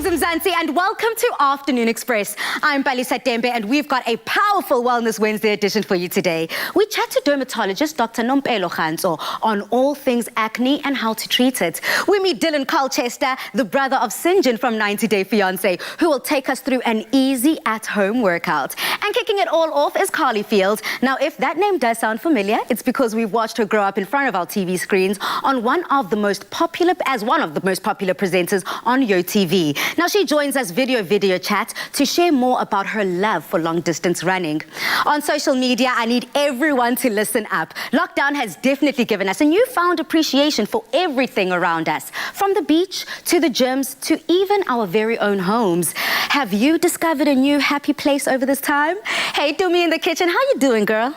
Greetings, Mzansi, and welcome to Afternoon Express. I'm Palisa Tembe, and we've got a powerful Wellness Wednesday edition for you today. We chat to dermatologist Dr. Nompelo Kganzo on all things acne and how to treat it. We meet Dylan Colchester, the brother of Sinjin from 90 Day Fiancé, who will take us through an easy at-home workout. And kicking it all off is Carly Fields. Now, if that name does sound familiar, it's because we've watched her grow up in front of our TV screens on one of the most popular presenters on YoTV. Now, she joins us video chat to share more about her love for long-distance running. On social media, I need everyone to listen up. Lockdown has definitely given us a newfound appreciation for everything around us, from the beach to the gyms to even our very own homes. Have you discovered a new happy place over this time? Hey, Dumi in the kitchen, how you doing, girl?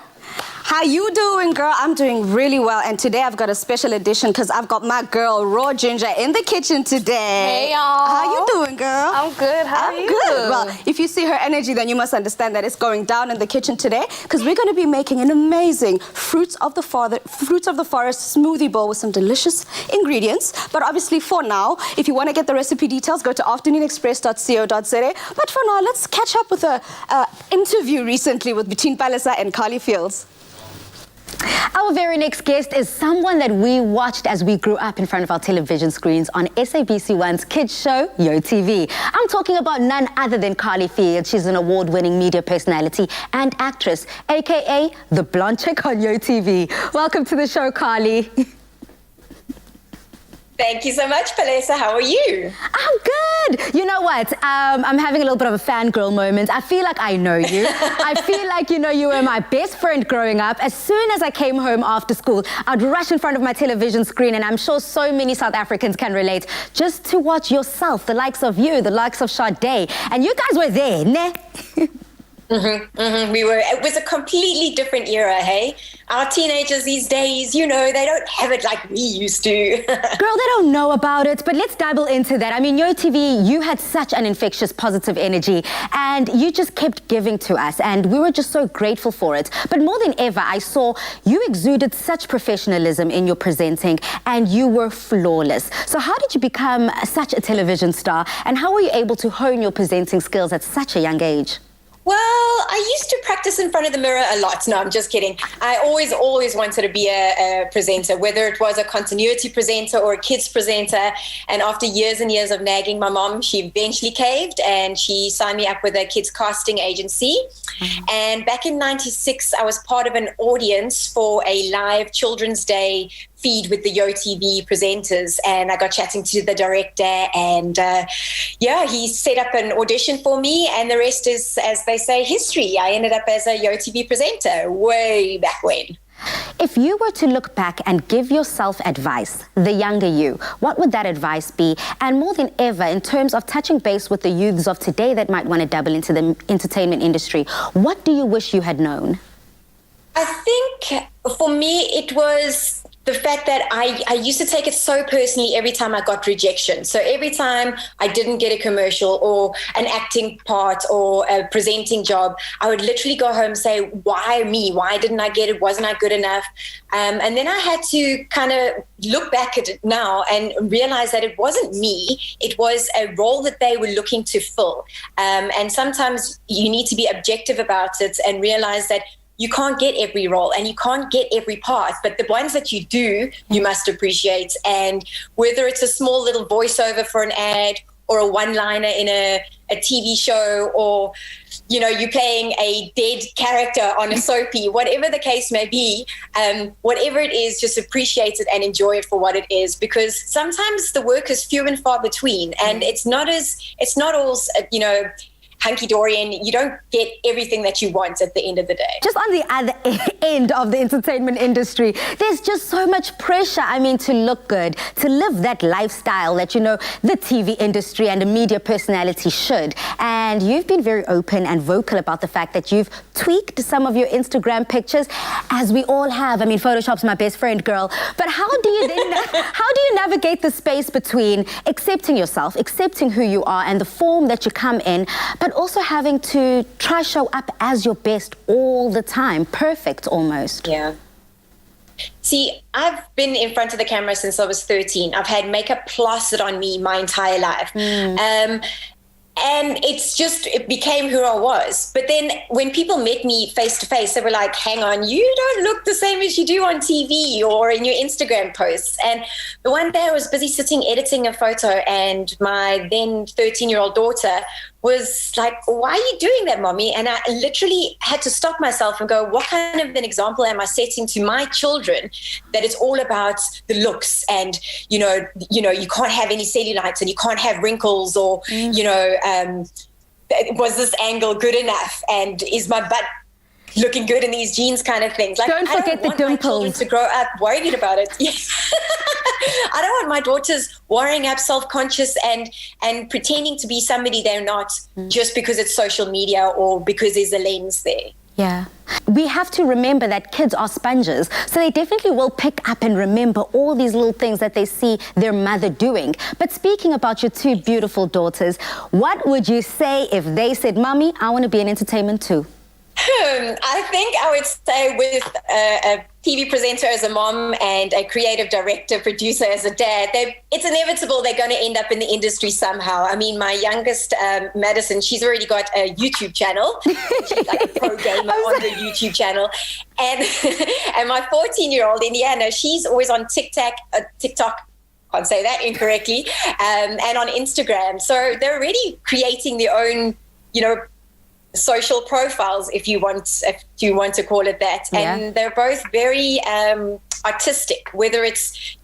How you doing, girl? I'm doing really well, and today I've got a special edition because I've got my girl Raw Ginger in the kitchen today. Hey, y'all. How you doing, girl? I'm good. How are you? I'm good. Well, if you see her energy, then you must understand that it's going down in the kitchen today because we're going to be making an amazing fruits of the forest smoothie bowl with some delicious ingredients. But obviously, for now, if you want to get the recipe details, go to afternoonexpress.co.za. But for now, let's catch up with an interview recently between Palisa and Carly Fields. Our very next guest is someone that we watched as we grew up in front of our television screens on SABC1's kids show, YoTV. I'm talking about none other than Carly Fields. She's an award-winning media personality and actress, aka the blonde chick on YoTV. Welcome to the show, Carly. Thank you so much, Palisa. How are you? I'm good. You know what? I'm having a little bit of a fangirl moment. I feel like I know you. I feel like, you were my best friend growing up. As soon as I came home after school, I'd rush in front of my television screen, and I'm sure so many South Africans can relate, just to watch yourself, the likes of you, the likes of Sade. And you guys were there, ne? We were. It was a completely different era, hey? Our teenagers these days, they don't have it like we used to. Girl, they don't know about it, but let's dabble into that. I mean, YoTV, you had such an infectious, positive energy, and you just kept giving to us, and we were just so grateful for it. But more than ever, I saw you exuded such professionalism in your presenting, and you were flawless. So how did you become such a television star, and how were you able to hone your presenting skills at such a young age? Well, I used to practice in front of the mirror a lot. No, I'm just kidding. I always wanted to be a presenter, whether it was a continuity presenter or a kids presenter. And after years and years of nagging my mom, she eventually caved and she signed me up with a kids casting agency. Mm-hmm. And back in '96, I was part of an audience for a live Children's Day feed with the YoTV presenters, and I got chatting to the director, and he set up an audition for me, and the rest is, as they say, history. I ended up as a YoTV presenter way back when. If you were to look back and give yourself advice, the younger you, what would that advice be? And more than ever, in terms of touching base with the youths of today that might want to dabble into the entertainment industry, what do you wish you had known? I think for me, it was the fact that I used to take it so personally every time I got rejection. So every time I didn't get a commercial or an acting part or a presenting job, I would literally go home and say, why me? Why didn't I get it? Wasn't I good enough? And then I had to kind of look back at it now and realize that it wasn't me. It was a role that they were looking to fill. And sometimes you need to be objective about it and realize that you can't get every role and you can't get every part, but the ones that you do, you must appreciate. And whether it's a small little voiceover for an ad or a one-liner in a TV show, or, you're playing a dead character on a soapy, whatever the case may be, whatever it is, just appreciate it and enjoy it for what it is, because sometimes the work is few and far between, and it's not all, hunky-dory, and you don't get everything that you want at the end of the day. Just on the other end of the entertainment industry, there's just so much pressure, to look good, to live that lifestyle that, the TV industry and a media personality should. And you've been very open and vocal about the fact that you've tweaked some of your Instagram pictures, as we all have. Photoshop's my best friend, girl. But how do you navigate the space between accepting yourself, accepting who you are and the form that you come in, but also having to try show up as your best all the time, perfect almost? Yeah. See, I've been in front of the camera since I was 13. I've had makeup plastered on me my entire life. And it became who I was. But then when people met me face to face, they were like, hang on, you don't look the same as you do on TV or in your Instagram posts. And the one day I was busy sitting editing a photo, and my then 13-year-old daughter was like, why are you doing that, mommy? And I literally had to stop myself and go, what kind of an example am I setting to my children that it's all about the looks and, you can't have any cellulites and you can't have wrinkles or, was this angle good enough? And is my butt looking good in these jeans kind of things? Like, don't forget the dimples. I don't want my children to grow up worried about it. I don't want my daughters worrying up, self-conscious and pretending to be somebody they're not just because it's social media or because there's a lens there. Yeah. We have to remember that kids are sponges, so they definitely will pick up and remember all these little things that they see their mother doing. But speaking about your two beautiful daughters, what would you say if they said, Mommy, I want to be in entertainment too? I think I would stay with a TV presenter as a mom and a creative director, producer as a dad. It's inevitable they're going to end up in the industry somehow. I mean, my youngest, Madison, she's already got a YouTube channel. She's like a pro gamer on her YouTube channel. And my 14-year-old, Indiana, she's always on TikTok, can't say that incorrectly, and on Instagram. So they're already creating their own, social profiles, if you want to call it that. Yeah. And they're both very artistic, whether it's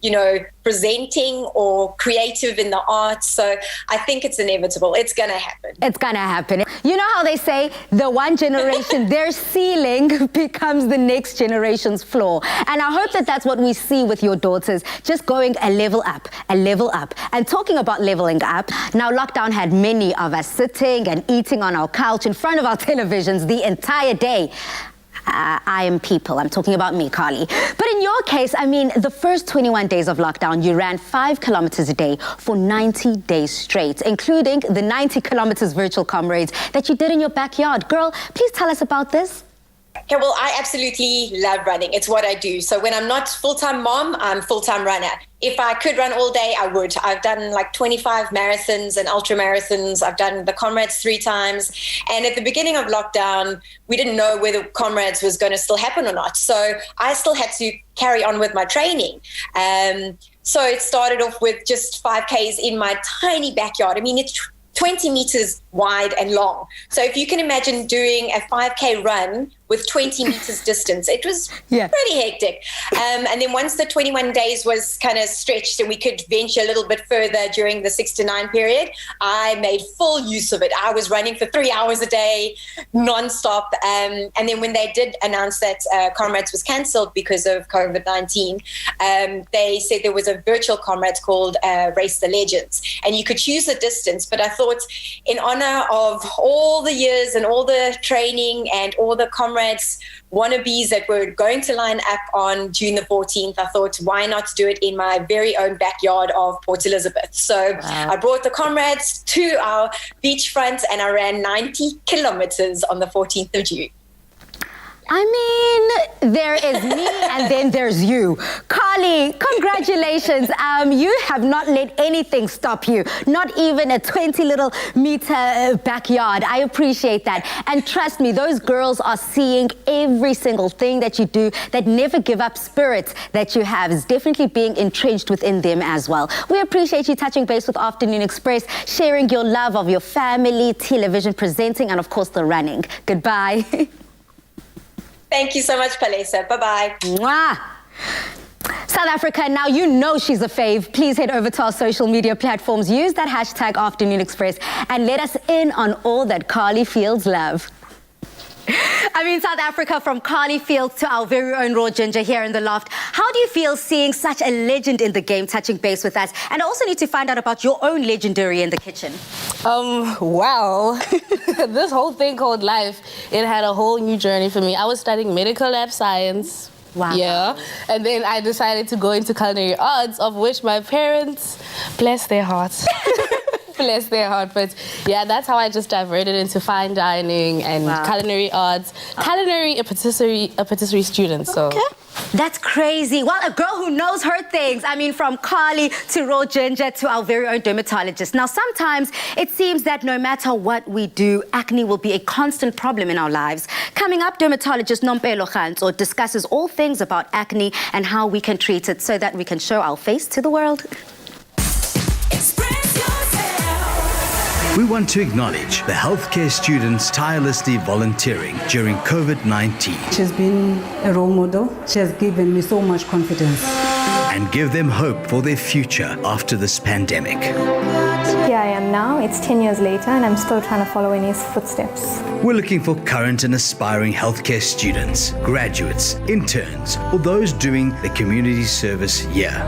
presenting or creative in the arts. So I think it's inevitable. It's gonna happen. It's gonna happen. You know how they say the one generation, their ceiling becomes the next generation's floor. And I hope that that's what we see with your daughters, just going a level up. And talking about leveling up, now lockdown had many of us sitting and eating on our couch in front of our televisions the entire day. I am people. I'm talking about me, Carly. But in your case, I mean, the first 21 days of lockdown, you ran 5 kilometers a day for 90 days straight, including the 90 kilometers virtual comrades that you did in your backyard. Girl, please tell us about this. Okay, well, I absolutely love running. It's what I do. So when I'm not full-time mom, I'm full-time runner. If I could run all day, I would. I've done like 25 marathons and ultra marathons. I've done the Comrades 3 times. And at the beginning of lockdown, we didn't know whether Comrades was going to still happen or not. So I still had to carry on with my training. So it started off with just 5Ks in my tiny backyard. I mean, it's 20 meters wide and long. So if you can imagine doing a 5K run with 20 meters distance, it was pretty hectic. And then once the 21 days was kind of stretched and we could venture a little bit further during the 6 to 9 period, I made full use of it. I was running for 3 hours a day, nonstop. And then when they did announce that Comrades was cancelled because of COVID-19, they said there was a virtual Comrades called Race the Legends. And you could choose the distance, but I thought in honor of all the years and all the training and all the Comrades wannabes that were going to line up on June the 14th, I thought, why not do it in my very own backyard of Port Elizabeth? So I brought the Comrades to our beachfront and I ran 90 kilometers on the 14th of June. I mean, there is me and then there's you. Carly, congratulations. You have not let anything stop you, not even a 20 little meter backyard. I appreciate that. And trust me, those girls are seeing every single thing that you do. That never give up spirit that you have is definitely being entrenched within them as well. We appreciate you touching base with Afternoon Express, sharing your love of your family, television presenting, and of course the running. Goodbye. Thank you so much, Palesa. Bye-bye. Mwah. South Africa, now you know she's a fave. Please head over to our social media platforms. Use that hashtag Afternoon Express and let us in on all that Carly Fields love. I mean, South Africa, from Carly Fields to our very own Raw Ginger here in the loft. How do you feel seeing such a legend in the game touching base with us? And I also need to find out about your own legendary in the kitchen. Wow. This whole thing called life, it had a whole new journey for me. I was studying medical lab science. Wow. Yeah. And then I decided to go into culinary arts, of which my parents, bless their hearts, Bless their heart. But yeah, that's how I just diverted into fine dining and culinary arts. Culinary, a patisserie student, so. Okay. That's crazy. Well, a girl who knows her things. I mean, from Carly to raw ginger to our very own dermatologist. Now, sometimes it seems that no matter what we do, acne will be a constant problem in our lives. Coming up, dermatologist Nompelo Gantso discusses all things about acne and how we can treat it so that we can show our face to the world. We want to acknowledge the healthcare students tirelessly volunteering during COVID-19 She's been a role model. She has given me so much confidence. and give them hope for their future after this pandemic. Here I am now, it's 10 years later, and I'm still trying to follow in his footsteps. We're looking for current and aspiring healthcare students, graduates, interns, or those doing the community service here.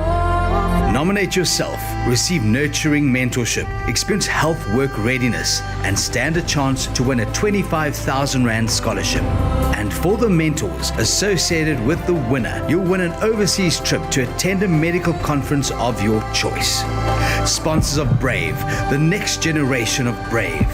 Nominate yourself, receive nurturing mentorship, experience health work readiness, and stand a chance to win a 25,000 Rand scholarship. And for the mentors associated with the winner, you'll win an overseas trip to attend a medical conference of your choice. Sponsors of Brave, the next generation of Brave.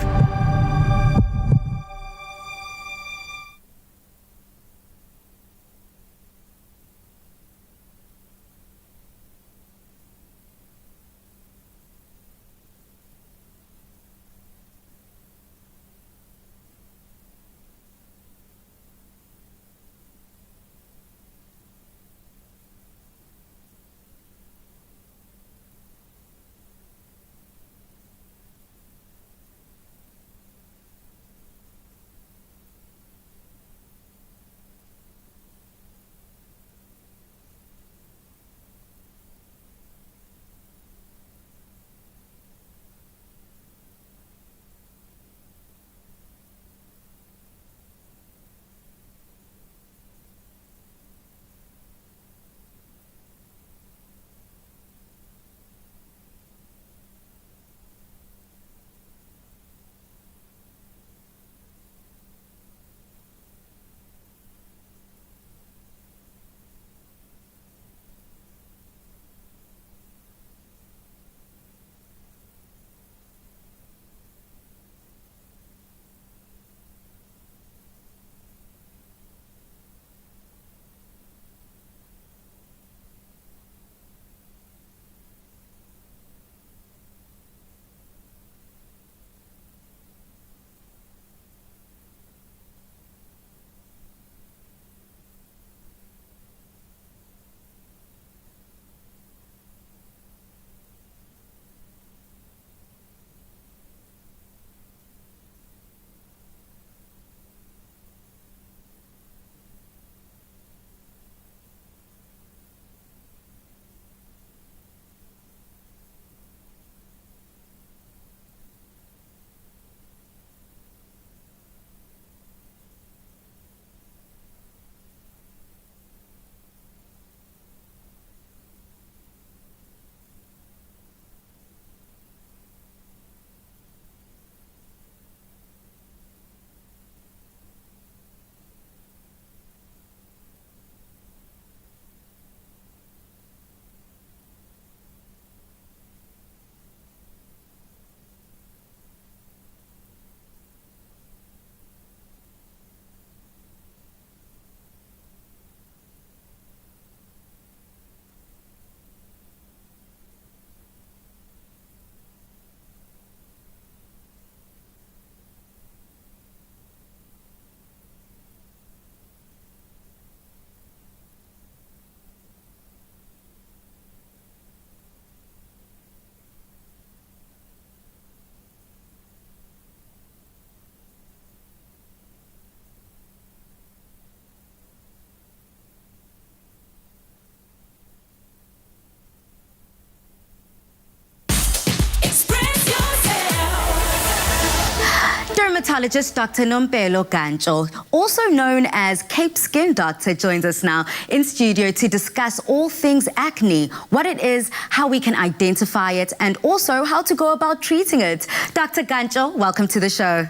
Dermatologist Dr. Nompelo Gantso, also known as Cape Skin Doctor, joins us now in studio to discuss all things acne, what it is, how we can identify it, and also how to go about treating it. Dr. Gantso, welcome to the show.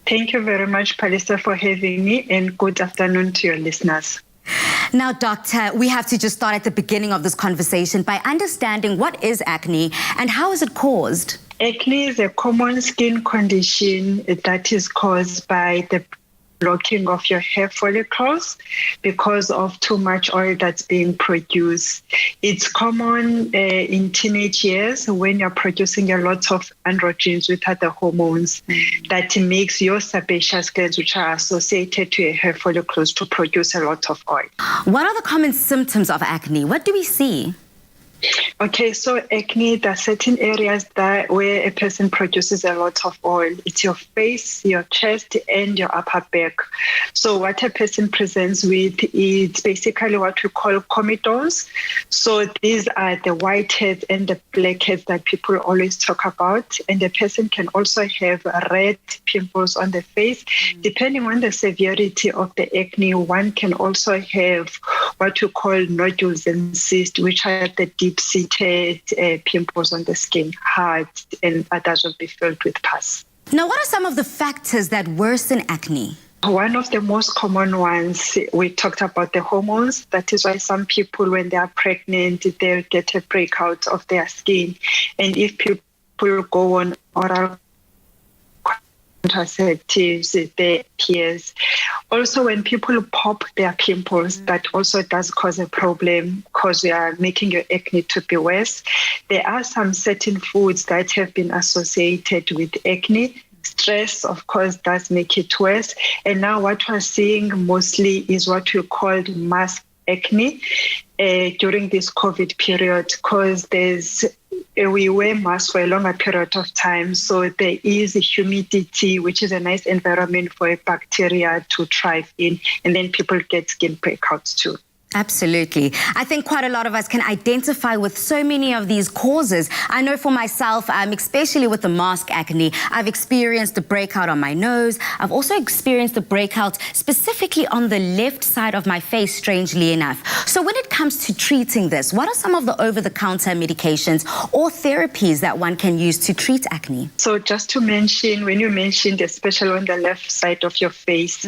Thank you very much, Palisa, for having me, and good afternoon to your listeners. Now, doctor, we have to just start at the beginning of this conversation by understanding what is acne and how is it caused? Acne is a common skin condition that is caused by the blocking of your hair follicles because of too much oil that's being produced. It's common in teenage years when you're producing a lot of androgens, which are the hormones that makes your sebaceous glands, which are associated to your hair follicles, to produce a lot of oil. What are the common symptoms of acne? What do we see? Okay, so acne, there are certain areas where a person produces a lot of oil. It's your face, your chest, and your upper back. So what a person presents with is basically what we call comedones. So these are the whiteheads and the blackheads that people always talk about. And the person can also have red pimples on the face. Depending on the severity of the acne, one can also have what we call nodules and cysts, which are the deep-seated pimples on the skin, hard, and others will be filled with pus. Now, what are some of the factors that worsen acne? One of the most common ones, we talked about the hormones. That is why some people, when they are pregnant, they'll get a breakout of their skin. And if people go on oral contraceptives, they appears. Also, when people pop their pimples, that also does cause a problem because we are making your acne to be worse. There are some certain foods that have been associated with acne. Stress, of course, does make it worse. And now what we're seeing mostly is what we call mask acne during this COVID period, because we wear masks for a longer period of time. So there is humidity, which is a nice environment for a bacteria to thrive in. And then people get skin breakouts too. Absolutely. I think quite a lot of us can identify with so many of these causes. I know for myself, especially with the mask acne, I've experienced the breakout on my nose. I've also experienced the breakout specifically on the left side of my face, strangely enough. So when it comes to treating this, what are some of the over-the-counter medications or therapies that one can use to treat acne? So just to mention, when you mentioned especially on the left side of your face,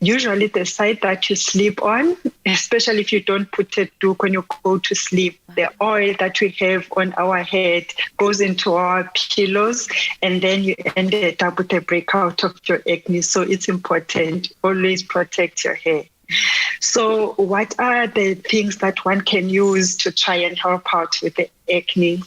usually the side that you sleep on, especially if you don't put a doek when you go to sleep, the oil that we have on our head goes into our pillows, and then you end up with a breakout of your acne. So it's important, always protect your hair. So what are the things that one can use to try and help out with the acne?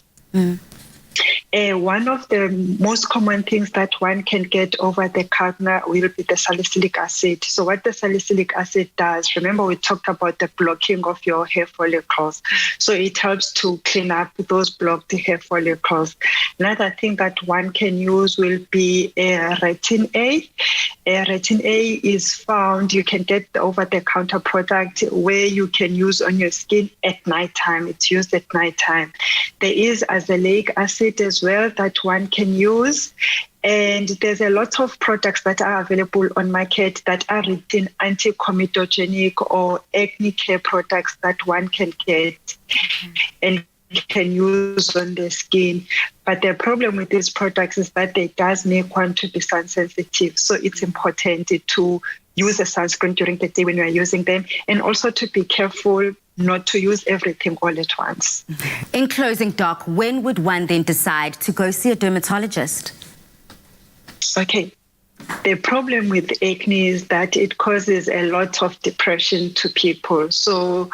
One of the most common things that one can get over the counter will be the salicylic acid. So what the salicylic acid does, remember we talked about the blocking of your hair follicles. So it helps to clean up those blocked hair follicles. Another thing that one can use will be retin A. Retin A is found, you can get the over-the-counter product where you can use on your skin at nighttime. It's used at nighttime. There is azelaic acid as well that one can use. And there's a lot of products that are available on market that are written anti-comedogenic or acne care products that one can get and can use on the skin. But the problem with these products is that they does make one to be sun sensitive. So it's important to use a sunscreen during the day when you are using them, and also to be careful not to use everything all at once. In closing, Doc, when would one then decide to go see a dermatologist? Okay. The problem with acne is that it causes a lot of depression to people. So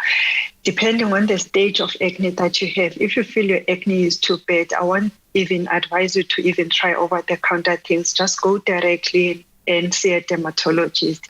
depending on the stage of acne that you have, if you feel your acne is too bad, I won't even advise you to even try over-the-counter things. Just go directly and see a dermatologist.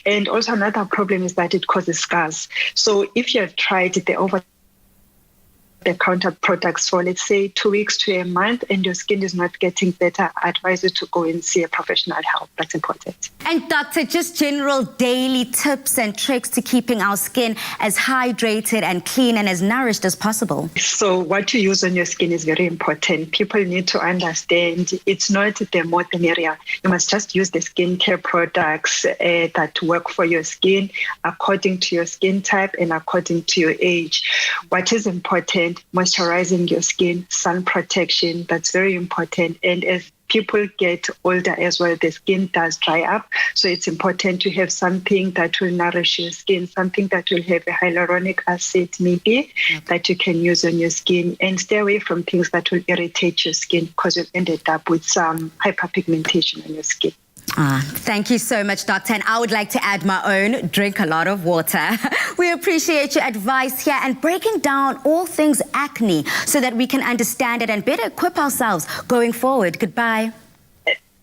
And also another problem is that it causes scars. So if you have tried the over-the-counter products for, let's say, 2 weeks to a month and your skin is not getting better, I advise you to go and see a professional help. That's important. And doctor, just general daily tips and tricks to keeping our skin as hydrated and clean and as nourished as possible. So what you use on your skin is very important. People need to understand it's not the more the merrier. You must just use the skincare products that work for your skin according to your skin type and according to your age. What is important, moisturizing your skin, sun protection, that's very important. And as people get older as well, the skin does dry up. So it's important to have something that will nourish your skin, something that will have a hyaluronic acid maybe that you can use on your skin, and stay away from things that will irritate your skin because you'll end up with some hyperpigmentation on your skin. Thank you so much, Doctor. And I would like to add my own, drink a lot of water. We appreciate your advice here and breaking down all things acne so that we can understand it and better equip ourselves going forward. Goodbye.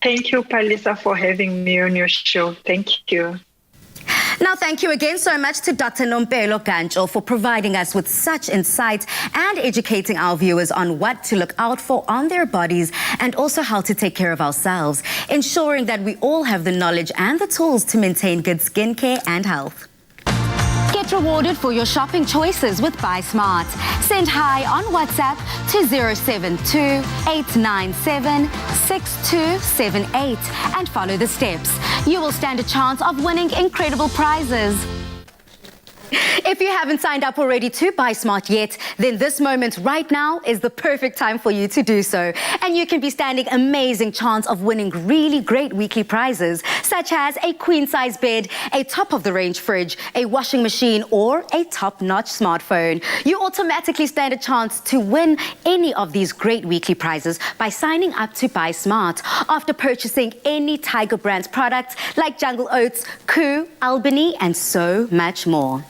Thank you, Palisa, for having me on your show. Thank you. Now, thank you again so much to Dr. Nompelo Gancho for providing us with such insight and educating our viewers on what to look out for on their bodies and also how to take care of ourselves, ensuring that we all have the knowledge and the tools to maintain good skincare and health. Get rewarded for your shopping choices with Buy Smart. Send hi on WhatsApp to 072-897-6278 and follow the steps. You will stand a chance of winning incredible prizes. If you haven't signed up already to Buy Smart yet, then this moment right now is the perfect time for you to do so. And you can be standing amazing chance of winning really great weekly prizes, such as a queen-size bed, a top-of-the-range fridge, a washing machine, or a top-notch smartphone. You automatically stand a chance to win any of these great weekly prizes by signing up to Buy Smart after purchasing any Tiger Brands products like Jungle Oats, Koo, Albany, and so much more.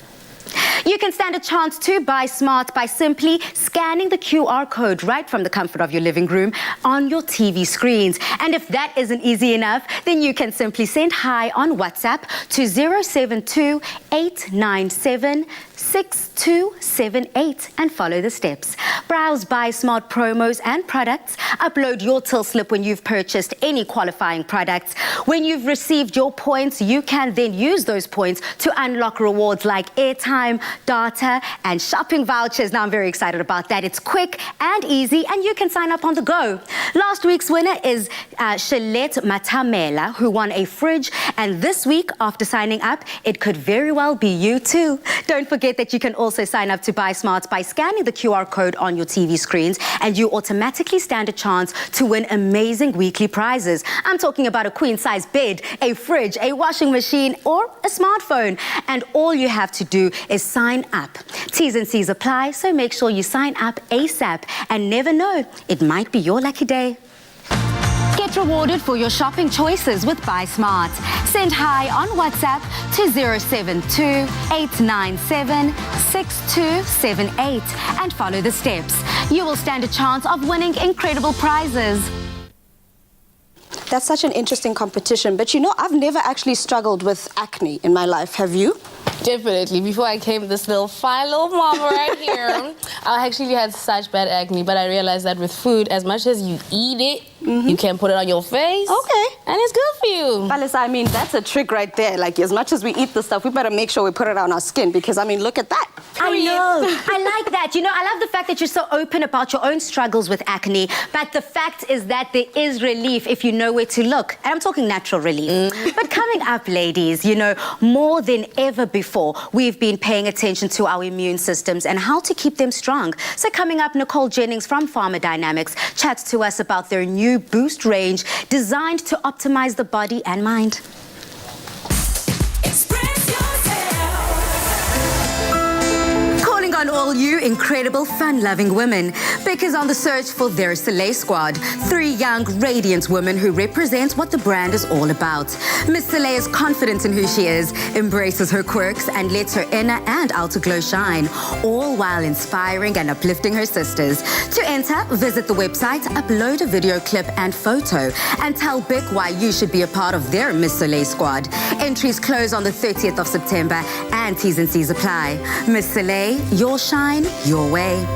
You can stand a chance to Buy Smart by simply scanning the QR code right from the comfort of your living room on your TV screens. And if that isn't easy enough, then you can simply send hi on WhatsApp to 072-897-6278 and follow the steps. Browse Buy Smart promos and products. Upload your till slip when you've purchased any qualifying products. When you've received your points, you can then use those points to unlock rewards like airtime, data, and shopping vouchers. Now, I'm very excited about that. It's quick and easy, and you can sign up on the go. Last week's winner is Shalette Matamela, who won a fridge. And this week, after signing up, it could very well be you too. Don't forget that you can also sign up to Buy Smart by scanning the QR code on your TV screens, and you automatically stand a chance to win amazing weekly prizes. I'm talking about a queen-size bed, a fridge, a washing machine, or a smartphone. And all you have to do is sign up. T's and C's apply, so make sure you sign up ASAP and never know, it might be your lucky day. Get rewarded for your shopping choices with Buy Smart. Send hi on WhatsApp to 072-897-6278 and follow the steps. You will stand a chance of winning incredible prizes. That's such an interesting competition. But you know, I've never actually struggled with acne in my life. Have you? Definitely. Before I came this little fine little mama right here, I actually had such bad acne, but I realized that with food, as much as you eat it, you can put it on your face. Okay. And it's good for you. Palisa, I mean, that's a trick right there. Like, as much as we eat the stuff, we better make sure we put it on our skin because, I mean, look at that. I know. I like that. You know, I love the fact that you're so open about your own struggles with acne, but the fact is that there is relief if you know where to look. And I'm talking natural relief. But coming up, ladies, you know, more than ever before, we've been paying attention to our immune systems and how to keep them strong. So coming up, Nicole Jennings from Pharmadynamics chats to us about their new Boost range designed to optimize the body and mind. On all you incredible, fun-loving women, because on the search for their Soleil Squad, 3 young, radiant women who represent what the brand is all about. Miss Soleil is confident in who she is, embraces her quirks, and lets her inner and outer glow shine, all while inspiring and uplifting her sisters. To enter, visit the website, upload a video clip and photo, and tell Bic why you should be a part of their Miss Soleil Squad. Entries close on the 30th of September, and T's and C's apply. Miss Soleil, your shine, your way.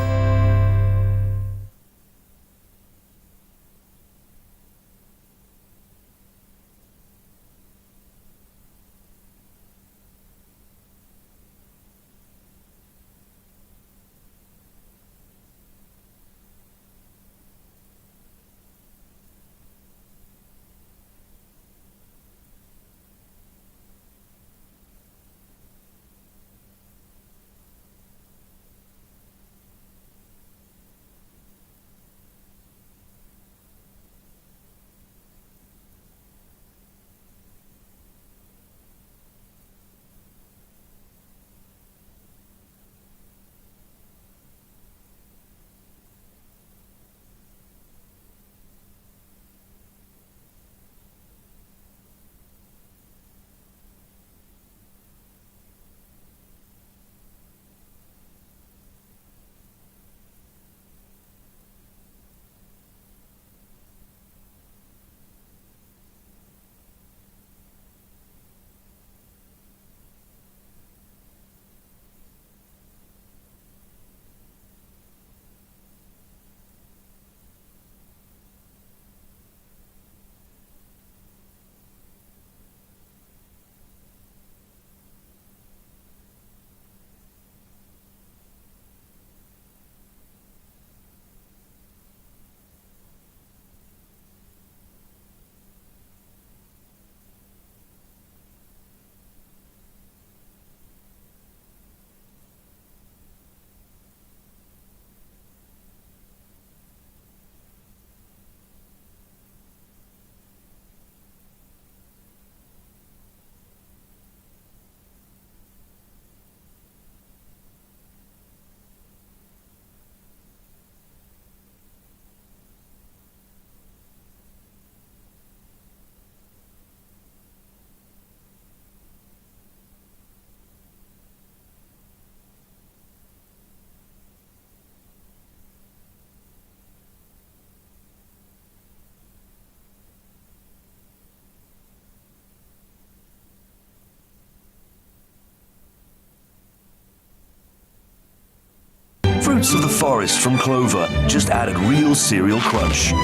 Fruits of the Forest from Clover just added real cereal crunch.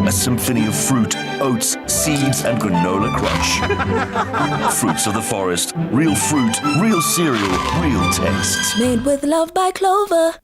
A symphony of fruit, oats, seeds, and granola crunch. Fruits of the Forest. Real fruit, real cereal, real taste. Made with love by Clover.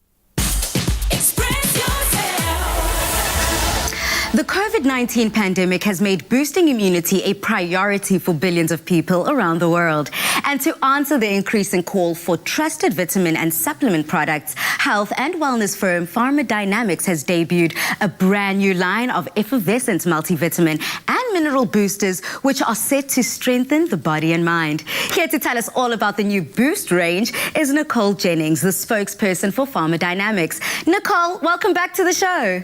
The COVID-19 pandemic has made boosting immunity a priority for billions of people around the world. And to answer the increasing call for trusted vitamin and supplement products, health and wellness firm Pharmadynamics has debuted a brand new line of effervescent multivitamin and mineral boosters, which are set to strengthen the body and mind. Here to tell us all about the new Boost range is Nicole Jennings, the spokesperson for Pharmadynamics. Nicole, welcome back to the show.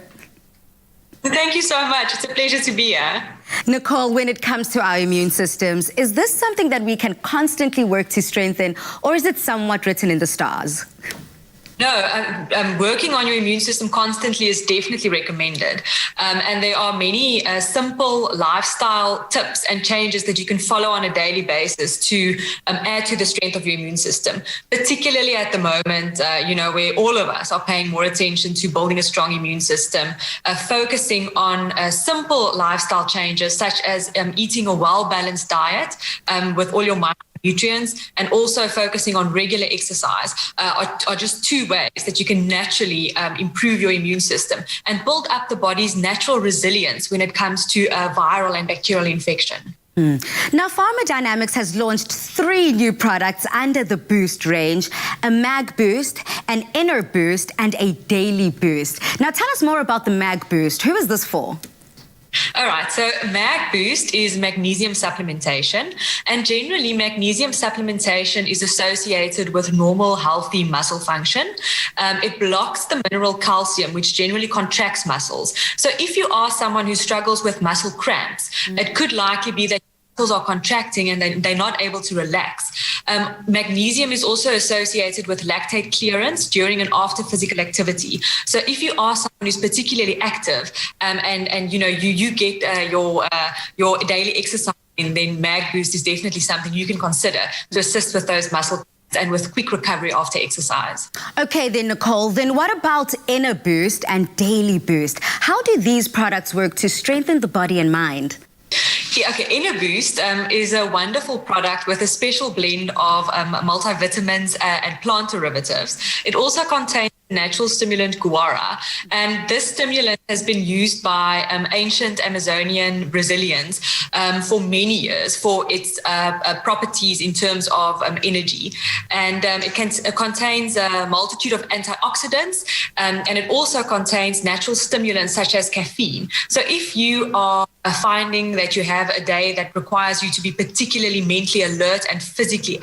Thank you so much. It's a pleasure to be here. Nicole, when it comes to our immune systems, is this something that we can constantly work to strengthen, or is it somewhat written in the stars? No, working on your immune system constantly is definitely recommended. And there are many simple lifestyle tips and changes that you can follow on a daily basis to add to the strength of your immune system, particularly at the moment, where all of us are paying more attention to building a strong immune system, focusing on simple lifestyle changes such as eating a well-balanced diet with all your micronutrients, and also focusing on regular exercise are just two ways that you can naturally improve your immune system and build up the body's natural resilience when it comes to viral and bacterial infection. Now, Pharmadynamics has launched 3 new products under the Boost range: a Mag Boost, an Inner Boost, and a Daily Boost. Now, tell us more about the Mag Boost. Who is this for? All right, so Mag Boost is magnesium supplementation, and generally magnesium supplementation is associated with normal, healthy muscle function. It blocks the mineral calcium, which generally contracts muscles. So if you are someone who struggles with muscle cramps, it could likely be that muscles are contracting and they're not able to relax. Magnesium is also associated with lactate clearance during and after physical activity. So if you are someone who's particularly active and you get your daily exercise, then Mag Boost is definitely something you can consider to assist with those muscle and with quick recovery after exercise. Okay, then Nicole, then what about Inner Boost and Daily Boost? How do these products work to strengthen the body and mind? Yeah, okay, Inner Boost is a wonderful product with a special blend of multivitamins and plant derivatives. It also contains natural stimulant guara, and this stimulant has been used by ancient Amazonian Brazilians for many years for its properties in terms of energy, and it contains a multitude of antioxidants, and it also contains natural stimulants such as caffeine. So if you are finding that you have a day that requires you to be particularly mentally alert and physically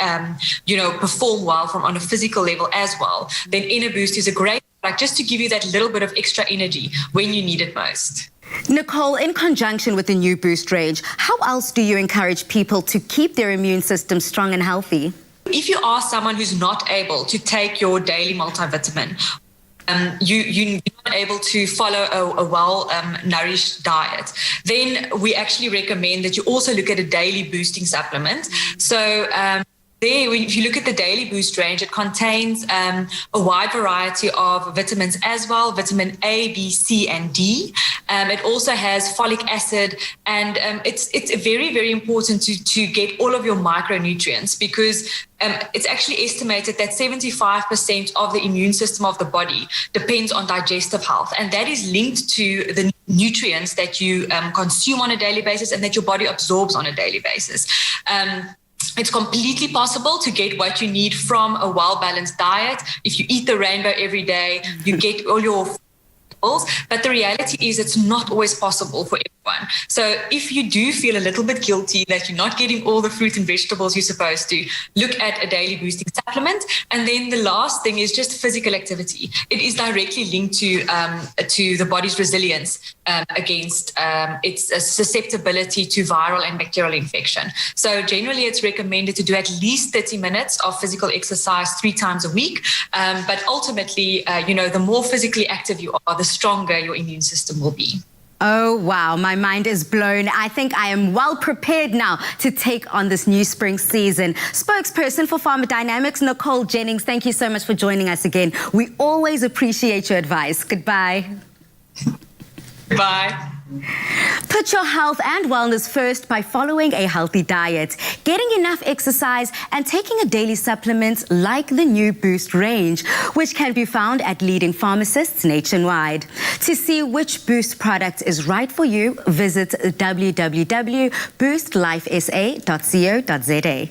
perform well on a physical level as well, then Inner Boost is a great product just to give you that little bit of extra energy when you need it most. Nicole, in conjunction with the new Boost range, how else do you encourage people to keep their immune system strong and healthy? If you are someone who's not able to take your daily multivitamin, you're not able to follow a well-nourished diet, then we actually recommend that you also look at a daily boosting supplement. So if you look at the Daily Boost range, it contains a wide variety of vitamins as well, vitamin A, B, C, and D. It also has folic acid, and it's very, very important to get all of your micronutrients, because it's actually estimated that 75% of the immune system of the body depends on digestive health, and that is linked to the nutrients that you consume on a daily basis and that your body absorbs on a daily basis. It's completely possible to get what you need from a well-balanced diet. If you eat the rainbow every day, you get all your vegetables. But the reality is it's not always possible for everyone. So if you do feel a little bit guilty that you're not getting all the fruit and vegetables you're supposed to, look at a daily boosting supplement. And then the last thing is just physical activity. It is directly linked to the body's resilience against its susceptibility to viral and bacterial infection. So generally it's recommended to do at least 30 minutes of physical exercise 3 times a week. But ultimately, the more physically active you are, the stronger your immune system will be. Oh, wow, my mind is blown. I think I am well prepared now to take on this new spring season. Spokesperson for Farmer Dynamics, Nicole Jennings, thank you so much for joining us again. We always appreciate your advice. Goodbye. Bye. Put your health and wellness first by following a healthy diet, getting enough exercise, and taking a daily supplement like the new Boost range, which can be found at leading pharmacists nationwide. To see which Boost product is right for you, visit www.boostlifesa.co.za.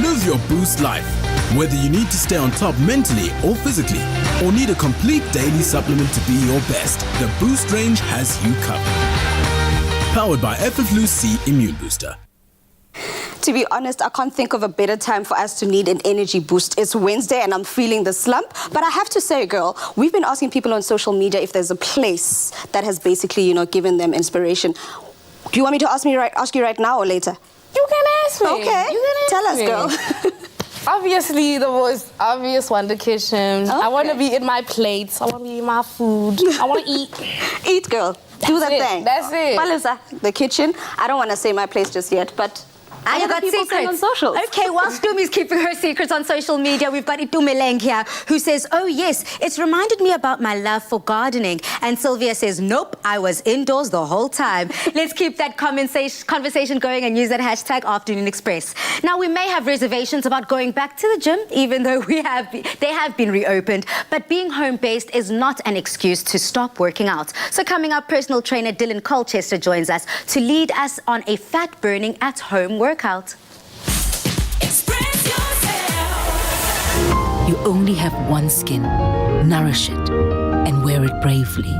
Live your Boost life. Whether you need to stay on top mentally or physically, or need a complete daily supplement to be your best, the Boost range has you covered. Powered by FFLU-C Immune Booster. To be honest, I can't think of a better time for us to need an energy boost. It's Wednesday and I'm feeling the slump. But I have to say, girl, we've been asking people on social media if there's a place that has basically, given them inspiration. Do you want me to ask you right now or later? You can ask me. Okay. You can ask Tell us, me. girl. Obviously, the most obvious one, the kitchen. Okay. I want to be in my plates. I want to be in my food. I want to eat. Eat, girl. Do that it. thing. That's it. Palisa, the kitchen. I don't want to say my place just yet, but You got people saying secrets on socials. Okay, while Stumi's keeping her secrets on social media, we've got Itumeleng here who says, oh yes, it's reminded me about my love for gardening. And Sylvia says, nope, I was indoors the whole time. Let's keep that conversation going and use that hashtag Afternoon Express. Now, we may have reservations about going back to the gym, even though they have been reopened. But being home-based is not an excuse to stop working out. So coming up, personal trainer Dylan Colchester joins us to lead us on a fat-burning at-home workout. Express yourself. You only have one skin. Nourish it and wear it bravely.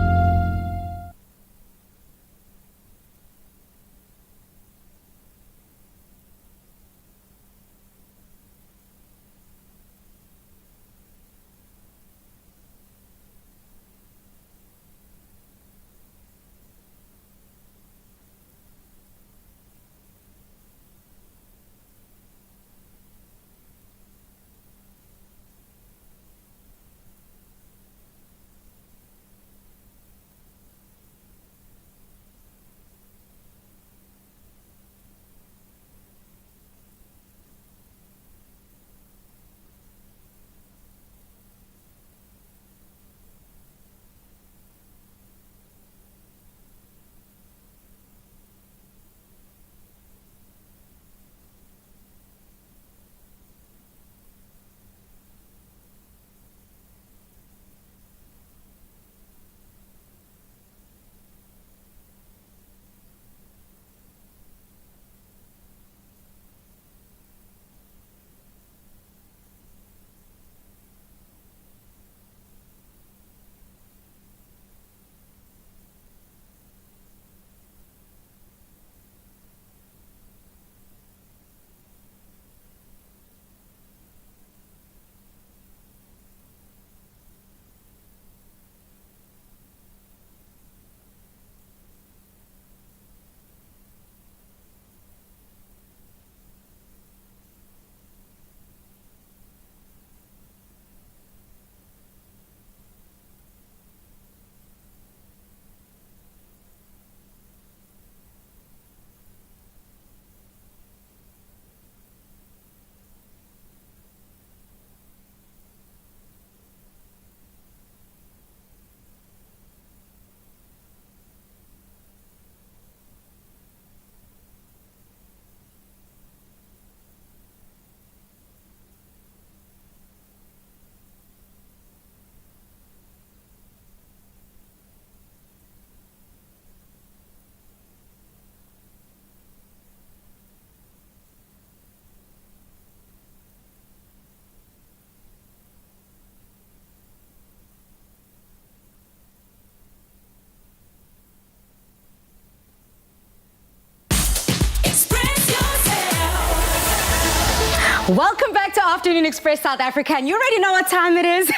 Welcome back to Afternoon Express South Africa, and you already know what time it is.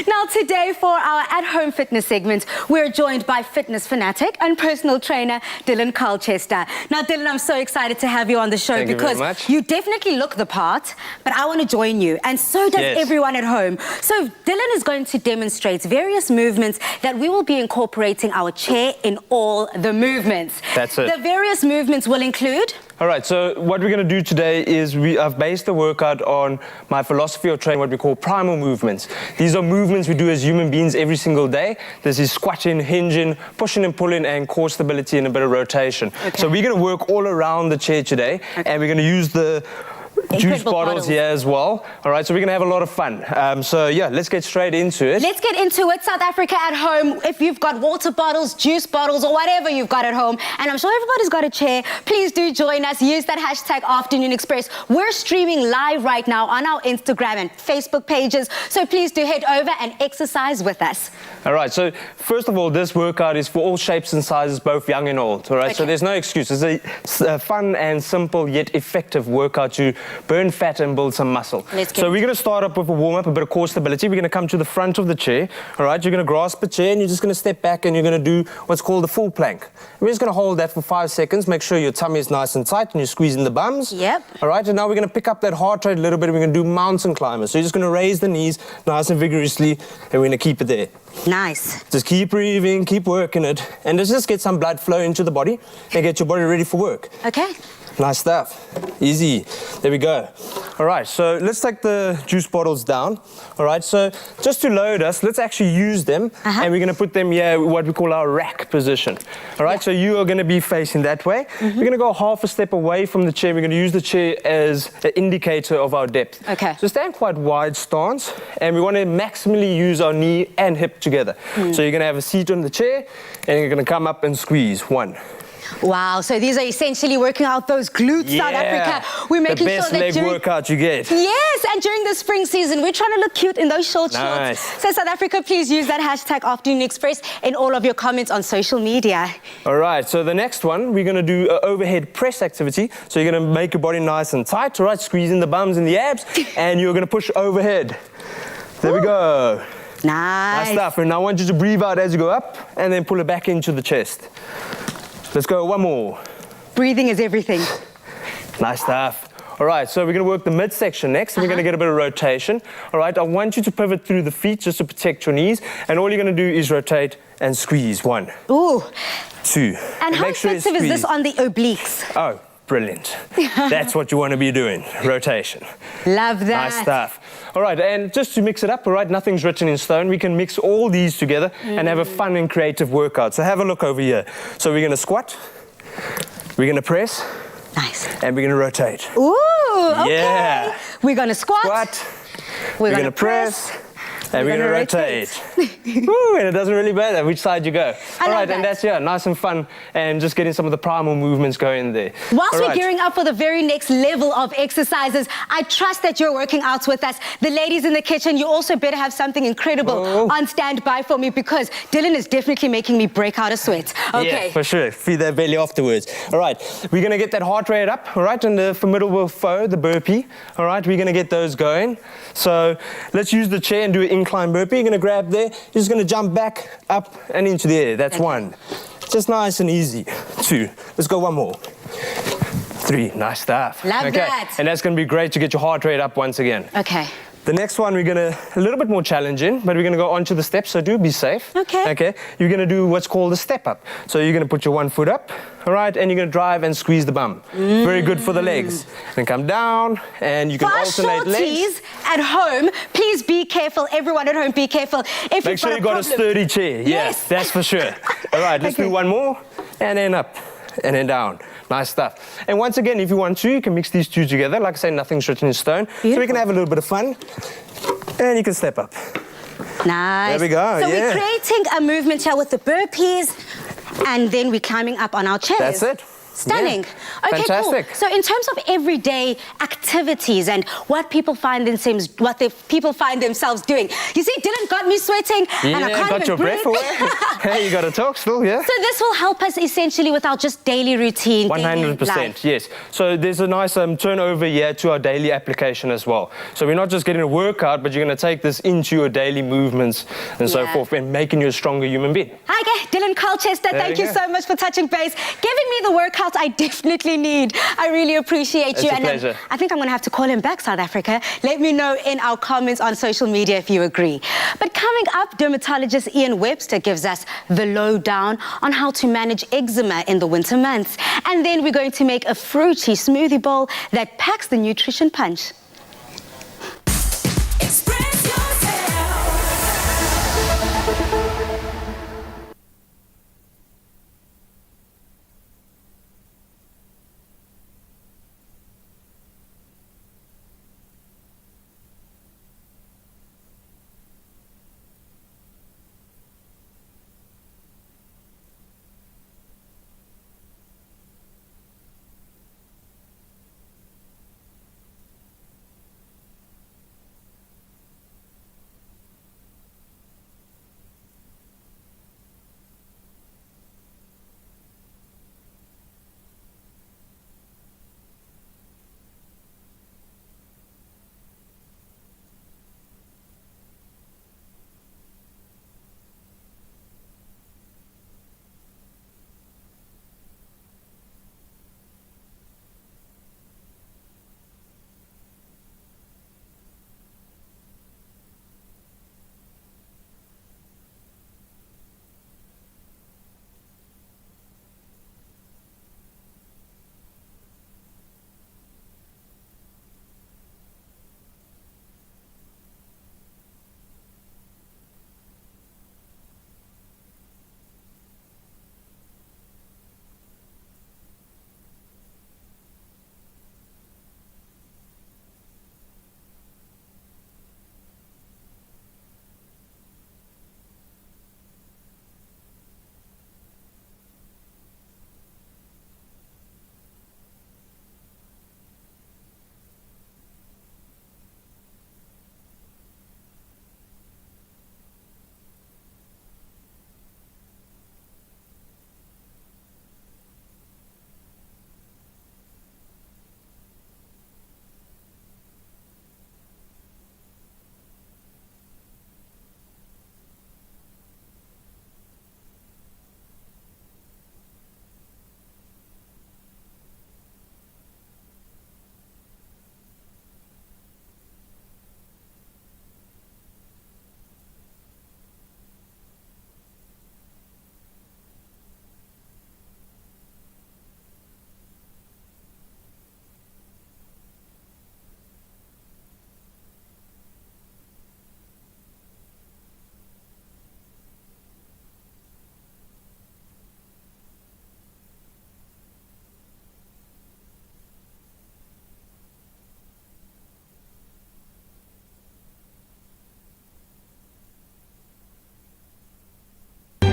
Now today for our at-home fitness segment, we're joined by fitness fanatic and personal trainer Dylan Colchester. Now Dylan, I'm so excited to have you on the show because you definitely look the part, but I want to join you, and so does everyone at home. So Dylan is going to demonstrate various movements that we will be incorporating our chair in all the movements. That's it. The various movements will include... All right, so what we're going to do today is I've based the workout on my philosophy of training, what we call primal movements. These are movements we do as human beings every single day. This is squatting, hinging, pushing and pulling, and core stability and a bit of rotation. Okay. So we're going to work all around the chair today, and we're going to use the juice bottles here as well. All right, so we're going to have a lot of fun. So yeah, let's get straight into it. Let's get into it. South Africa at home, if you've got water bottles, juice bottles, or whatever you've got at home, and I'm sure everybody's got a chair, please do join us. Use that hashtag Afternoon Express. We're streaming live right now on our Instagram and Facebook pages, so please do head over and exercise with us. All right, so first of all, this workout is for all shapes and sizes, both young and old. All right, so there's no excuse. It's a fun and simple yet effective workout to burn fat and build some muscle. So we're going to start up with a warm-up, a bit of core stability. We're going to come to the front of the chair. All right, you're going to grasp a chair and you're just going to step back and you're going to do what's called the full plank. We're just going to hold that for 5 seconds. Make sure your tummy is nice and tight and you're squeezing the bums. Yep. All right, and now we're going to pick up that heart rate a little bit. We're going to do mountain climbers. So you're just going to raise the knees nice and vigorously, and we're going to keep it there. Nice. Just keep breathing, keep working it, and just get some blood flow into the body and get your body ready for work. Okay. Nice stuff. Easy. There we go. All right, so let's take the juice bottles down. All right, so just to load us, let's actually use them, and we're going to put them here, what we call our rack position. All right, so you are going to be facing that way. We're going to go half a step away from the chair. We're going to use the chair as an indicator of our depth. Okay. So stand quite wide stance, and we want to maximally use our knee and hip together. So you're going to have a seat on the chair, and you're going to come up and squeeze. 1. Wow, so these are essentially working out those glutes, South Africa. We're making the best sure that leg workout you get. Yes, and during the spring season, we're trying to look cute in those short shorts. So South Africa, please use that hashtag Afternoon Express in all of your comments on social media. All right, so the next one, we're going to do an overhead press activity. So you're going to make your body nice and tight, all right, squeezing the bums and the abs, and you're going to push overhead. There we go. Nice. Nice stuff. And now I want you to breathe out as you go up, and then pull it back into the chest. Let's go, 1 more. Breathing is everything. Nice stuff. All right, so we're going to work the midsection next, and we're going to get a bit of rotation. All right, I want you to pivot through the feet just to protect your knees, and all you're going to do is rotate and squeeze. 1. Ooh. 2. And how effective is this on the obliques? Oh, brilliant. That's what you want to be doing, rotation. Love that. Nice stuff. All right, and just to mix it up, all right, nothing's written in stone. We can mix all these together and have a fun and creative workout. So have a look over here. So we're going to squat, we're going to press, nice, and we're going to rotate. Ooh, okay. Yeah. We're going to squat, we're going to press, and we're going to rotate. Woo, and it doesn't really matter which side you go. All right, and that's, nice and fun, and just getting some of the primal movements going there. Whilst we're gearing up for the very next level of exercises, I trust that you're working out with us. The ladies in the kitchen, you also better have something incredible on standby for me, because Dylan is definitely making me break out a sweat. Okay. Yeah, for sure. Feed that belly afterwards. All right, we're going to get that heart rate up, all right, and the formidable foe, the burpee. All right, we're going to get those going. So let's use the chair and do an incline burpee. You're going to grab there. You're just going to jump back, up, and into the air. That's 1. Just nice and easy. 2. Let's go 1 more. 3. Nice stuff. Love that. And that's going to be great to get your heart rate up once again. Okay. The next one, we're going to, a little bit more challenging, but we're going to go onto the steps, so do be safe. Okay. Okay. You're going to do what's called a step up. So you're going to put your 1 foot up, all right, and you're going to drive and squeeze the bum. Very good for the legs. Then come down, and you can alternate legs. At home, please be careful. Everyone at home, be careful. If Make sure you got a sturdy chair. Yes. Yeah, that's for sure. All right, let's do 1 more, and then up, and then down. Nice stuff. And once again, if you want to, you can mix these two together. Like I say, nothing's written in stone. So we can have a little bit of fun. And you can step up. Nice. There we go, So we're creating a movement here with the burpees, and then we're climbing up on our chairs. That's it. Stunning. Yeah. Okay, Fantastic. cool. So in terms of everyday activities and what people find themselves doing, you see, Dylan got me sweating and I can't got even your breathe. breath away. Hey, you got to talk still, yeah? So this will help us essentially with our just daily routine. 100%, yes. So there's a nice turnover here to our daily application as well. So we're not just getting a workout, but you're going to take this into your daily movements and so forth, and making you a stronger human being. Hi, Dylan Colchester. Thank you so much for touching base, giving me the workout I definitely need. I really appreciate you. It's a pleasure. I think I'm going to have to call him back, South Africa. Let me know in our comments on social media if you agree. But coming up, dermatologist Ian Webster gives us the lowdown on how to manage eczema in the winter months. And then we're going to make a fruity smoothie bowl that packs the nutrition punch.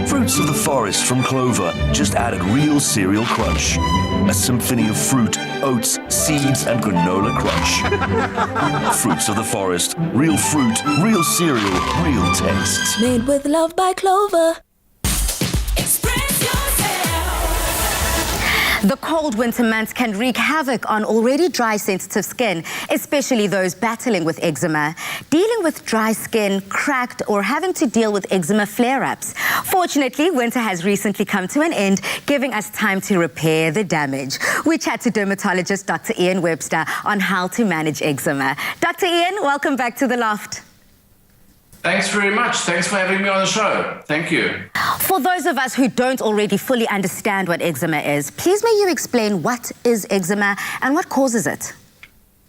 Fruits of the forest from Clover just added real cereal crunch. A symphony of fruit, oats, seeds, and granola crunch. Fruits of the forest. Real fruit, real cereal, real taste. Made with love by Clover. The cold winter months can wreak havoc on already dry, sensitive skin, especially those battling with eczema. Dealing with dry skin, cracked, or having to deal with eczema flare-ups. Fortunately, winter has recently come to an end, giving us time to repair the damage. We chat to dermatologist Dr. Ian Webster on how to manage eczema. Dr. Ian, welcome back to The Loft. Thanks very much. Thanks for having me on the show. Thank you. For those of us who don't already fully understand what eczema is, please may you explain what is eczema and what causes it?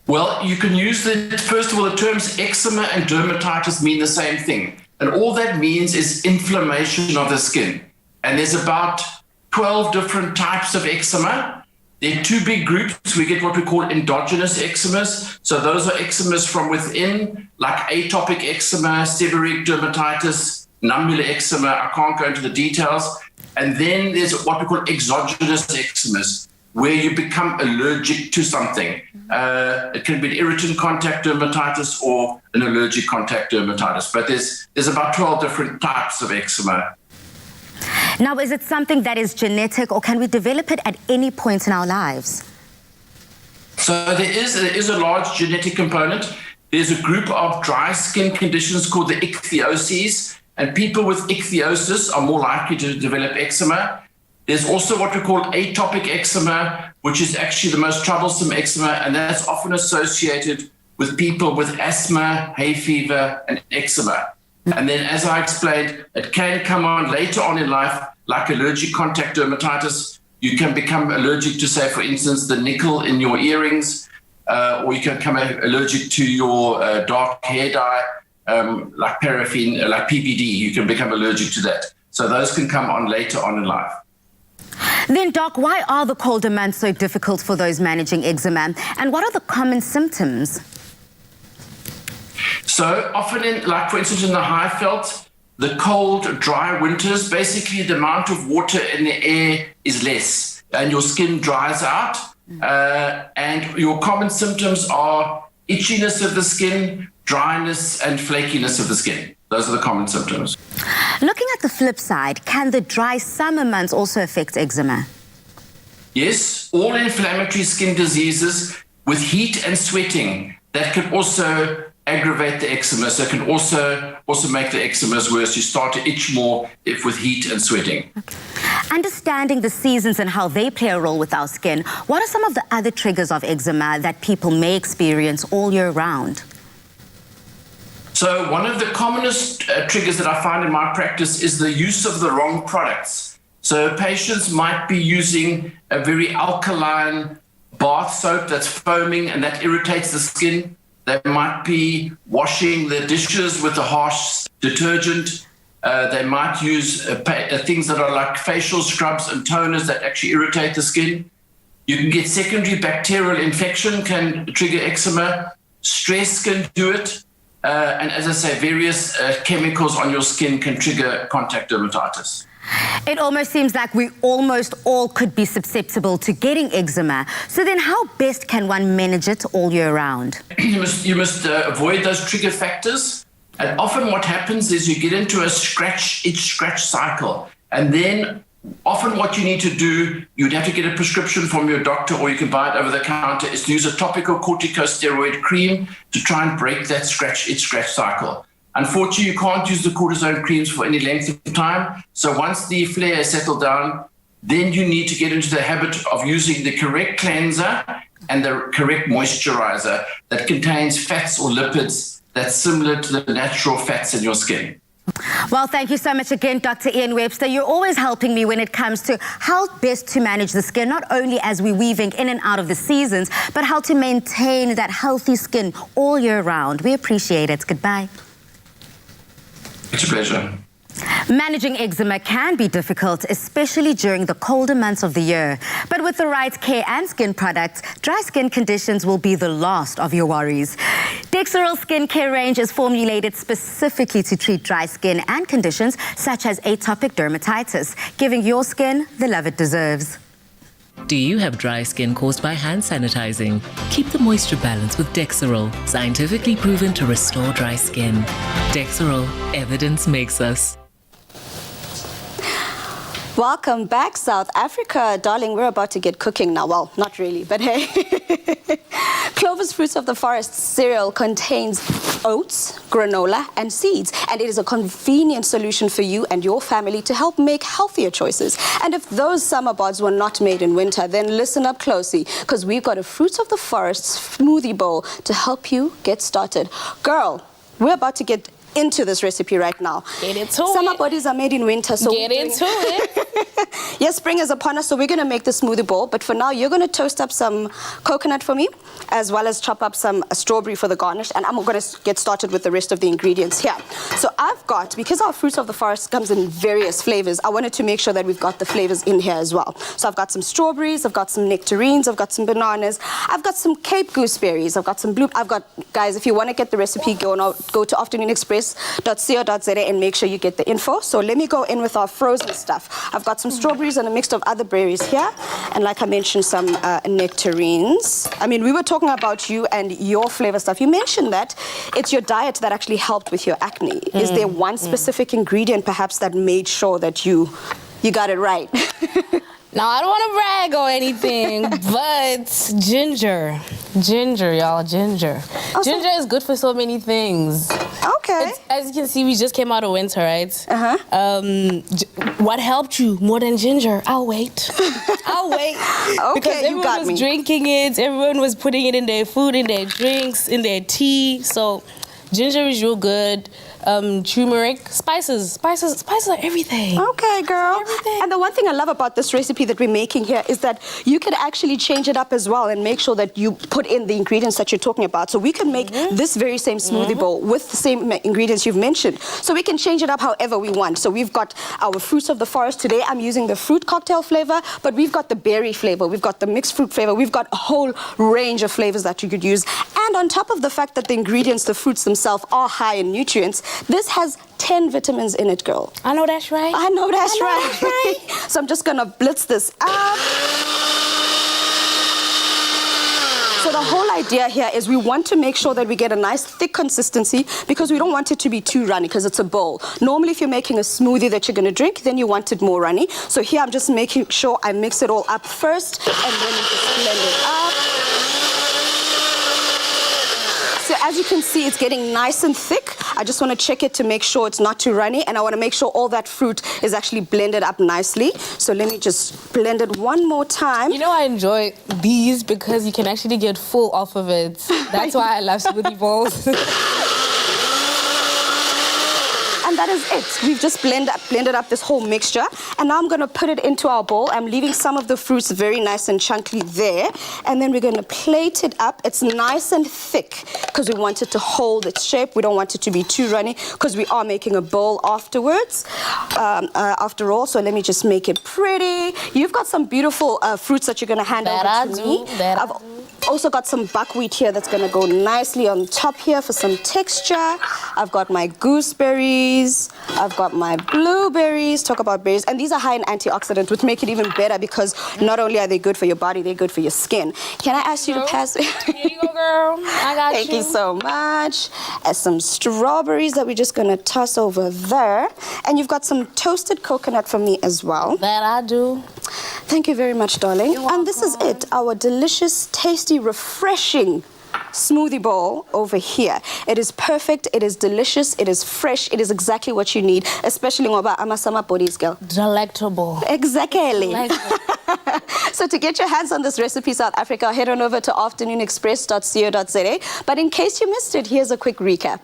Well, you can use first of all, the terms eczema and dermatitis mean the same thing. And all that means is inflammation of the skin. And there's about 12 different types of eczema. There are two big groups. We get what we call endogenous eczemas. So those are eczemas from within, like atopic eczema, seborrheic dermatitis, nummular eczema. I can't go into the details. And then there's what we call exogenous eczemas. where you become allergic to something. It can be an irritant contact dermatitis or an allergic contact dermatitis, but there's about 12 different types of eczema. Now, is it something that is genetic, or can we develop it at any point in our lives? So there is a large genetic component. There's a group of dry skin conditions called the ichthyoses, and people with ichthyosis are more likely to develop eczema. There's also what we call atopic eczema, which is actually the most troublesome eczema, and that's often associated with people with asthma, hay fever, and eczema. And then, as I explained, it can come on later on in life, like allergic contact dermatitis. You can become allergic to, say, for instance, the nickel in your earrings, or you can become allergic to your dark hair dye, like paraffin, like PPD. You can become allergic to that. So those can come on later on in life. Then, Doc, why are the colder months so difficult for those managing eczema? And what are the common symptoms? So often, like for instance, in the Highveld, the cold, dry winters, basically the amount of water in the air is less and your skin dries out. And your common symptoms are itchiness of the skin, dryness, and flakiness of the skin. Those are the common symptoms. Looking at the flip side, can the dry summer months also affect eczema? Yes, all inflammatory skin diseases with heat and sweating, that can also aggravate the eczema. So it can also make the eczema worse. You start to itch more if with heat and sweating. Okay. Understanding the seasons and how they play a role with our skin, what are some of the other triggers of eczema that people may experience all year round? So one of the commonest triggers that I find in my practice is the use of the wrong products. So patients might be using a very alkaline bath soap that's foaming and that irritates the skin. They might be washing the dishes with a harsh detergent. They might use things that are like facial scrubs and toners that actually irritate the skin. You can get secondary bacterial infection can trigger eczema. Stress can do it. And as I say, various chemicals on your skin can trigger contact dermatitis. It almost seems like we almost all could be susceptible to getting eczema. So then how best can one manage it all year round? You must avoid those trigger factors. And often what happens is you get into a itch-scratch cycle. And then often what you need to do, you'd have to get a prescription from your doctor or you can buy it over the counter, is to use a topical corticosteroid cream to try and break that itch-scratch cycle. Unfortunately, you can't use the cortisone creams for any length of time. So once the flare has settled down, then you need to get into the habit of using the correct cleanser and the correct moisturizer that contains fats or lipids that's similar to the natural fats in your skin. Well, thank you so much again, Dr. Ian Webster. You're always helping me when it comes to how best to manage the skin, not only as we're weaving in and out of the seasons, but how to maintain that healthy skin all year round. We appreciate it. Goodbye. It's a pleasure. Managing eczema can be difficult, especially during the colder months of the year. But with the right care and skin products, dry skin conditions will be the last of your worries. Dexerol skincare range is formulated specifically to treat dry skin and conditions such as atopic dermatitis, giving your skin the love it deserves. Do you have dry skin caused by hand sanitizing? Keep the moisture balance with Dexerol, scientifically proven to restore dry skin. Dexerol, evidence makes us. Welcome back, South Africa. Darling, we're about to get cooking now. Well, not really, but hey. Clover's Fruits of the Forest cereal contains oats, granola, and seeds. And it is a convenient solution for you and your family to help make healthier choices. And if those summer bods were not made in winter, then listen up closely, because we've got a Fruits of the Forest smoothie bowl to help you get started. Girl, we're about to get into this recipe right now. Get into it. Summer bodies are made in winter, so get into it. Yes, spring is upon us, so we're going to make the smoothie bowl. But for now, you're going to toast up some coconut for me, as well as chop up some strawberry for the garnish. And I'm going to get started with the rest of the ingredients here. So I've got, because our Fruits of the Forest comes in various flavors, I wanted to make sure that we've got the flavors in here as well. So I've got some strawberries, I've got some nectarines, I've got some bananas, I've got some Cape gooseberries, I've got some blue. Guys, if you want to get the recipe, go to afternoonexpress.co.za and make sure you get the info. So let me go in with our frozen stuff. I've got got some strawberries and a mix of other berries here. And like I mentioned, some nectarines. I mean, we were talking about you and your flavor stuff. You mentioned that it's your diet that actually helped with your acne. Is there one specific ingredient perhaps that made sure that you got it right? Now, I don't want to brag or anything, but ginger, y'all, ginger. Oh, Ginger is good for so many things. Okay. As you can see, we just came out of winter, right? What helped you more than ginger? I'll wait. I'll wait. Okay, because everyone you got was me. drinking it. Everyone was putting it in their food, in their drinks, in their tea. So ginger is real good. Turmeric, spices are everything. Okay, girl. Everything. And the one thing I love about this recipe that we're making here is that you can actually change it up as well and make sure that you put in the ingredients that you're talking about. So we can make this very same smoothie bowl with the same ingredients you've mentioned. So we can change it up however we want. So we've got our fruits of the forest. Today I'm using the fruit cocktail flavor, but we've got the berry flavor. We've got the mixed fruit flavor. We've got a whole range of flavors that you could use. And on top of the fact that the ingredients, the fruits themselves, are high in nutrients, this has 10 vitamins in it, girl. I know that's right. I know that's right. So I'm just gonna blitz this up. So the whole idea here is we want to make sure that we get a nice thick consistency because we don't want it to be too runny because it's a bowl. Normally if you're making a smoothie that you're gonna drink, then you want it more runny. So here I'm just making sure I mix it all up first and then you just blend it up. So as you can see, it's getting nice and thick. I just want to check it to make sure it's not too runny, and I want to make sure all that fruit is actually blended up nicely. So let me just blend it one more time. You know, I enjoy these because you can actually get full off of it. That's why I love smoothie bowls. And that is it. We've just blended up this whole mixture. And now I'm going to put it into our bowl. I'm leaving some of the fruits very nice and chunky there. And then we're going to plate it up. It's nice and thick because we want it to hold its shape. We don't want it to be too runny because we are making a bowl afterwards. After all, so let me just make it pretty. You've got some beautiful fruits that you're going to hand over to me. I've also got some buckwheat here that's going to go nicely on top here for some texture. I've got my gooseberries. I've got my blueberries. Talk about berries. And these are high in antioxidants, which make it even better because not only are they good for your body, they're good for your skin. Can I ask you to pass it? Here you go, girl. I got Thank you so much. And some strawberries that we're just going to toss over there. And you've got some toasted coconut for me as well. That I do. Thank you very much, darling. And this is it, our delicious, tasty, refreshing smoothie bowl over here. It is perfect, it is delicious, it is fresh, it is exactly what you need, especially ngoba amasama bodies, girl. Delectable. Exactly. Delectable. So to get your hands on this recipe, South Africa, head on over to afternoonexpress.co.za. But in case you missed it, here's a quick recap.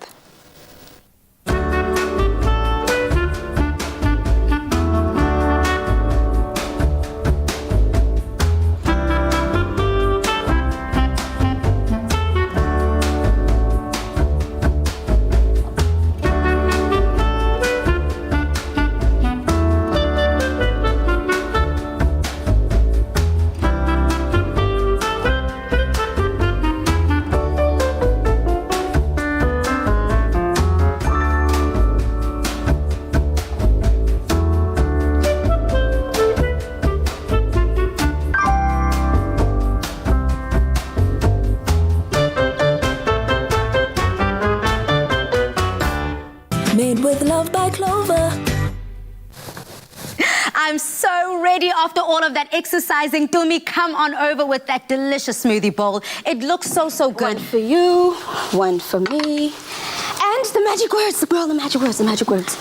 Made with love by Clover. I'm so ready after all of that exercising. Tumi, come on over with that delicious smoothie bowl. It looks so, so good. One for you, one for me. And the magic words, girl, the magic words.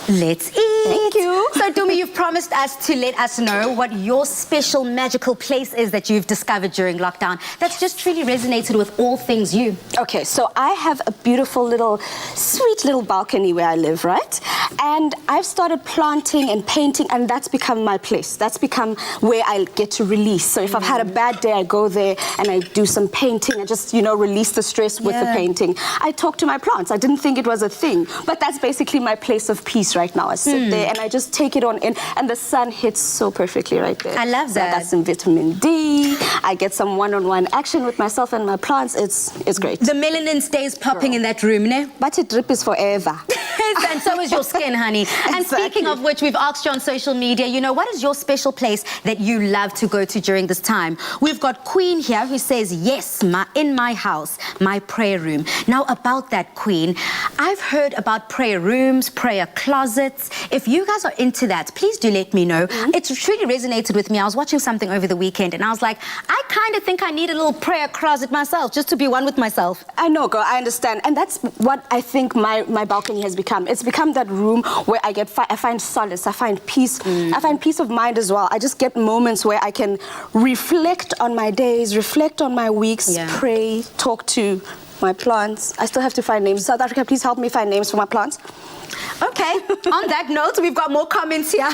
Let's eat. Thank you. So, Tumi, you've promised us to let us know what your special magical place is that you've discovered during lockdown that's just truly resonated with all things you. Okay, so I have a beautiful little, sweet little balcony where I live, right? And I've started planting and painting, and that's become my place. That's become where I get to release. So if I've had a bad day, I go there and I do some painting. I just, release the stress with the painting. I talk to my plants. I didn't think it was a thing, but that's basically my place of peace right now. I sit there and I just take it on in, and the sun hits so perfectly right there. I love that. I got some vitamin D. I get some one-on-one action with myself and my plants. It's great. The melanin stays popping in that room, ne? But it drip is forever. Yes, and so is your skin, honey. And speaking of which, we've asked you on social media, you know, what is your special place that you love to go to during this time? We've got Queen here who says, yes, in my house, my prayer room. Now, about that, Queen, I've heard about prayer rooms, prayer closets. If you guys are into that, please do let me know. It's truly resonated with me. I was watching something over the weekend and I was like, I kind of think I need a little prayer closet myself, just to be one with myself. I know, girl, I understand. And that's what I think my balcony has become. It's become that room where I find solace, I find peace, I find peace of mind as well. I just get moments where I can reflect on my days, reflect on my weeks, pray, talk to my plants. I still have to find names. South Africa, please help me find names for my plants. Okay, on that note, we've got more comments here.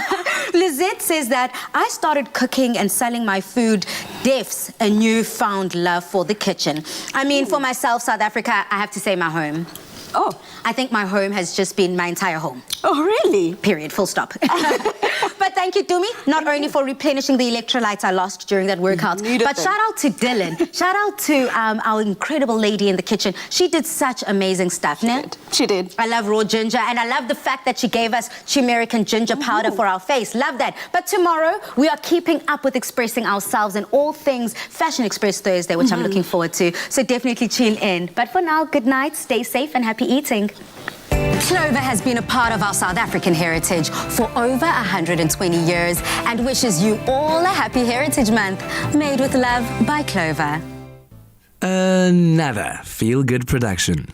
Lizette says that I started cooking and selling my food, defs a newfound love for the kitchen. I mean, for myself, South Africa, I have to say my home. Oh. I think my home has just been my entire home. Oh, really? Period, full stop. But thank you, Dumi, not only for replenishing the electrolytes I lost during that workout, but shout out to Dylan. Shout out to our incredible lady in the kitchen. She did such amazing stuff, She did. I love raw ginger, and I love the fact that she gave us turmeric ginger powder for our face. Love that. But tomorrow, we are keeping up with expressing ourselves in all things Fashion Express Thursday, which I'm looking forward to. So definitely tune in. But for now, good night, stay safe, and happy eating. Clover has been a part of our South African heritage for over 120 years and wishes you all a happy Heritage Month. Made with love by Clover. Another feel-good production.